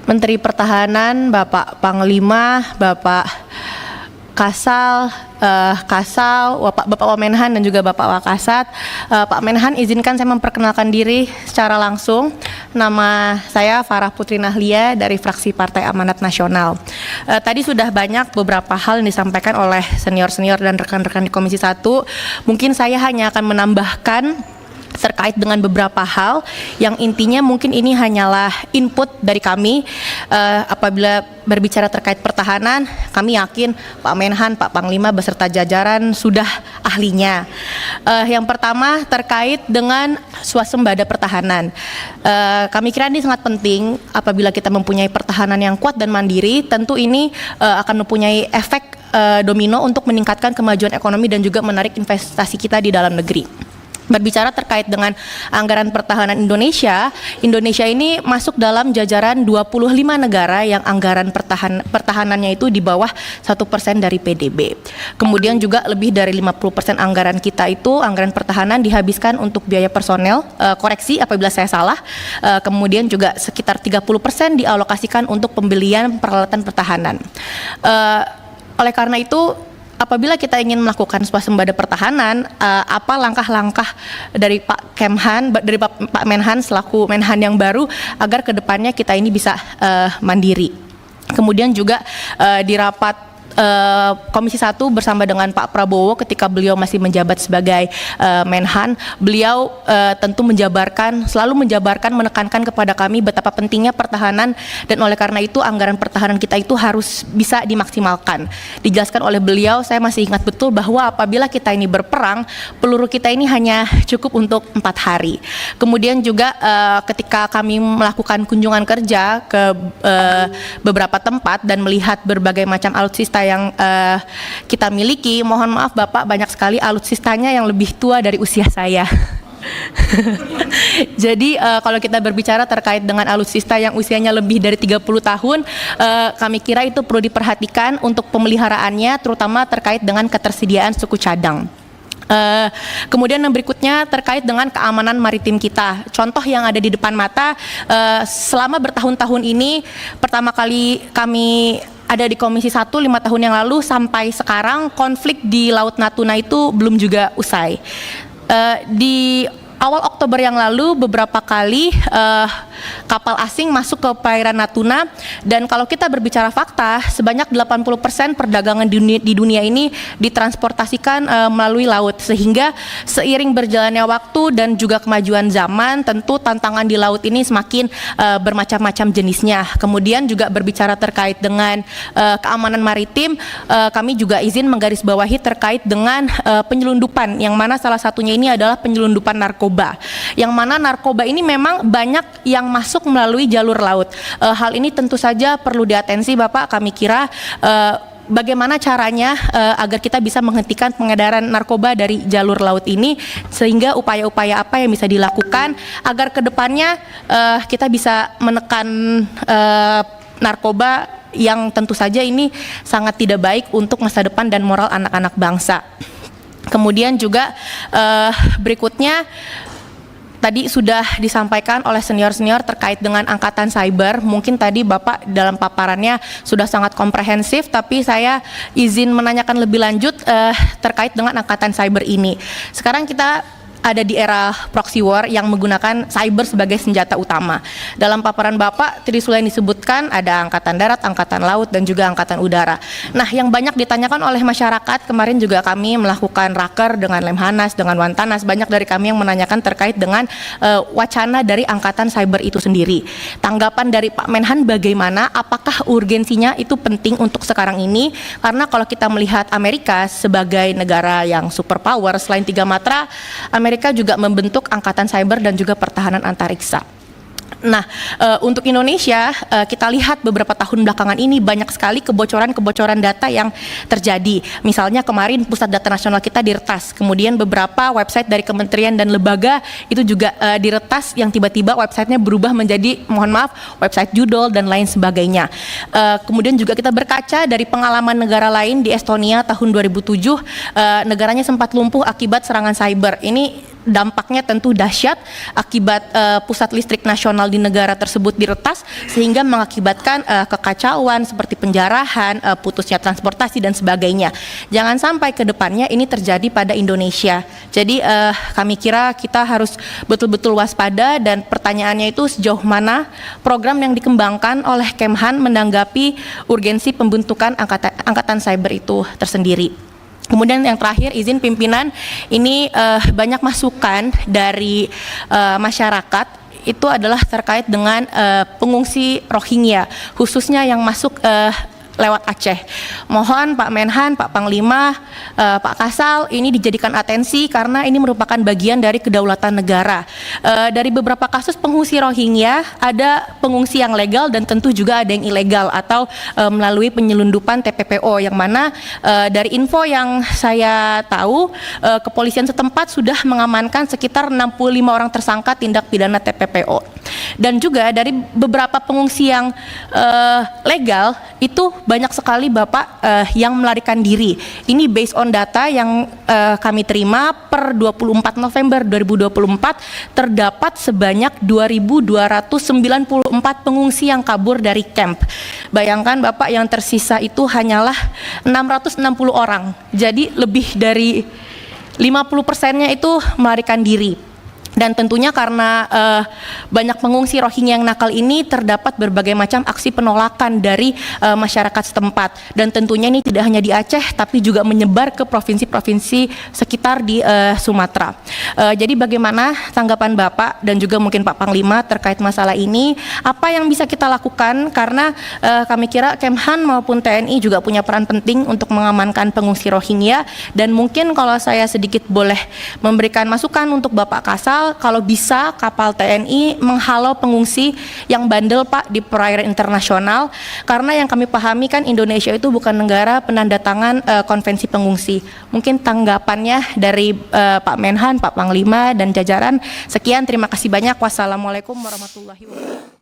Menteri Pertahanan, Bapak Panglima, Bapak Kasal, Bapak Wamenhan dan juga Bapak Wakasat. Pak Menhan, izinkan saya memperkenalkan diri secara langsung. Nama saya Farah Putri Nahlia dari fraksi Partai Amanat Nasional. Tadi sudah banyak beberapa hal yang disampaikan oleh senior-senior dan rekan-rekan di Komisi 1. Mungkin saya hanya akan menambahkan terkait dengan beberapa hal yang intinya mungkin ini hanyalah input dari kami. Apabila berbicara terkait pertahanan, kami yakin Pak Menhan, Pak Panglima beserta jajaran sudah ahlinya. Yang pertama terkait dengan swasembada pertahanan. Kami kira ini sangat penting. Apabila kita mempunyai pertahanan yang kuat dan mandiri, tentu ini akan mempunyai efek domino untuk meningkatkan kemajuan ekonomi dan juga menarik investasi kita di dalam negeri. Berbicara terkait dengan anggaran pertahanan Indonesia ini masuk dalam jajaran 25 negara yang anggaran pertahanannya itu di bawah 1% dari PDB. Kemudian juga lebih dari 50% anggaran kita itu, anggaran pertahanan dihabiskan untuk biaya personel, koreksi apabila saya salah, kemudian juga sekitar 30% dialokasikan untuk pembelian peralatan pertahanan. Oleh karena itu, apabila kita ingin melakukan swasembada pertahanan, apa langkah-langkah dari Pak Kemhan, dari Pak Menhan selaku Menhan yang baru agar kedepannya kita ini bisa mandiri. Kemudian juga di rapat Komisi 1 bersama dengan Pak Prabowo ketika beliau masih menjabat sebagai Menhan, beliau tentu selalu menjabarkan, menekankan kepada kami betapa pentingnya pertahanan, dan oleh karena itu anggaran pertahanan kita itu harus bisa dimaksimalkan. Dijelaskan oleh beliau, saya masih ingat betul bahwa apabila kita ini berperang, peluru kita ini hanya cukup untuk 4 hari. Kemudian juga ketika kami melakukan kunjungan kerja ke beberapa tempat dan melihat berbagai macam alutsista yang kita miliki, mohon maaf Bapak, banyak sekali alutsistanya yang lebih tua dari usia saya. Jadi kalau kita berbicara terkait dengan alutsista yang usianya lebih dari 30 tahun, kami kira itu perlu diperhatikan untuk pemeliharaannya, terutama terkait dengan ketersediaan suku cadang. Kemudian yang berikutnya terkait dengan keamanan maritim kita. Contoh yang ada di depan mata, selama bertahun-tahun ini, pertama kali kami ada di Komisi 1 5 tahun yang lalu sampai sekarang, konflik di Laut Natuna itu belum juga usai. Di awal Oktober yang lalu beberapa kali kapal asing masuk ke perairan Natuna, dan kalau kita berbicara fakta, sebanyak 80% perdagangan di dunia ini ditransportasikan melalui laut, sehingga seiring berjalannya waktu dan juga kemajuan zaman, tentu tantangan di laut ini semakin bermacam-macam jenisnya. Kemudian juga berbicara terkait dengan keamanan maritim, kami juga izin menggarisbawahi terkait dengan penyelundupan, yang mana salah satunya ini adalah penyelundupan narkoba, yang mana narkoba ini memang banyak yang masuk melalui jalur laut. Hal ini tentu saja perlu diatensi Bapak. Kami kira bagaimana caranya agar kita bisa menghentikan pengedaran narkoba dari jalur laut ini, sehingga upaya-upaya apa yang bisa dilakukan agar kedepannya kita bisa menekan narkoba yang tentu saja ini sangat tidak baik untuk masa depan dan moral anak-anak bangsa. Kemudian juga berikutnya, tadi sudah disampaikan oleh senior-senior terkait dengan angkatan cyber. Mungkin tadi Bapak dalam paparannya sudah sangat komprehensif, tapi saya izin menanyakan lebih lanjut terkait dengan angkatan cyber ini. Sekarang kita ada di era proxy war yang menggunakan cyber sebagai senjata utama. Dalam paparan Bapak, tadi sudah disebutkan ada angkatan darat, angkatan laut, dan juga angkatan udara. Nah, yang banyak ditanyakan oleh masyarakat, kemarin juga kami melakukan raker dengan Lemhanas, dengan Wantanas, banyak dari kami yang menanyakan terkait dengan wacana dari angkatan cyber itu sendiri. Tanggapan dari Pak Menhan bagaimana? Apakah urgensinya itu penting untuk sekarang ini? Karena kalau kita melihat Amerika sebagai negara yang superpower, selain 3 matra, Amerika juga membentuk angkatan cyber dan juga pertahanan antariksa. Nah, untuk Indonesia, kita lihat beberapa tahun belakangan ini banyak sekali kebocoran-kebocoran data yang terjadi. Misalnya kemarin Pusat Data Nasional kita diretas, kemudian beberapa website dari kementerian dan lembaga itu juga diretas, yang tiba-tiba websitenya berubah menjadi, mohon maaf, website judul dan lain sebagainya. Kemudian juga kita berkaca dari pengalaman negara lain. Di Estonia tahun 2007, negaranya sempat lumpuh akibat serangan cyber. Ini dampaknya tentu dahsyat akibat pusat listrik nasional di negara tersebut diretas sehingga mengakibatkan kekacauan seperti penjarahan, putusnya transportasi dan sebagainya. Jangan sampai ke depannya ini terjadi pada Indonesia. Jadi kami kira kita harus betul-betul waspada, dan pertanyaannya itu sejauh mana program yang dikembangkan oleh Kemhan menanggapi urgensi pembentukan angkatan cyber itu tersendiri. Kemudian yang terakhir, izin pimpinan, ini banyak masukan dari masyarakat itu adalah terkait dengan pengungsi Rohingya, khususnya yang masuk lewat Aceh. Mohon Pak Menhan, Pak Panglima, Pak Kasal ini dijadikan atensi karena ini merupakan bagian dari kedaulatan negara. Dari beberapa kasus pengungsi Rohingya, ada pengungsi yang legal dan tentu juga ada yang ilegal atau melalui penyelundupan TPPO, yang mana dari info yang saya tahu, kepolisian setempat sudah mengamankan sekitar 65 orang tersangka tindak pidana TPPO. Dan juga dari beberapa pengungsi yang legal itu banyak sekali Bapak yang melarikan diri. Ini based on data yang kami terima per 24 November 2024, terdapat sebanyak 2.294 pengungsi yang kabur dari camp. Bayangkan Bapak, yang tersisa itu hanyalah 660 orang. Jadi lebih dari 50%-nya itu melarikan diri. Dan tentunya karena banyak pengungsi Rohingya yang nakal ini, terdapat berbagai macam aksi penolakan dari masyarakat setempat. Dan tentunya ini tidak hanya di Aceh, tapi juga menyebar ke provinsi-provinsi sekitar di Sumatera. Jadi bagaimana tanggapan Bapak dan juga mungkin Pak Panglima terkait masalah ini? Apa yang bisa kita lakukan? Karena kami kira Kemhan maupun TNI juga punya peran penting untuk mengamankan pengungsi Rohingya. Dan mungkin kalau saya sedikit boleh memberikan masukan untuk Bapak Kasal, kalau bisa kapal TNI menghalau pengungsi yang bandel Pak di perairan internasional, karena yang kami pahami kan Indonesia itu bukan negara penandatangan konvensi pengungsi. Mungkin tanggapannya dari Pak Menhan, Pak Panglima dan jajaran. Sekian, terima kasih banyak. Wassalamualaikum warahmatullahi wabarakatuh.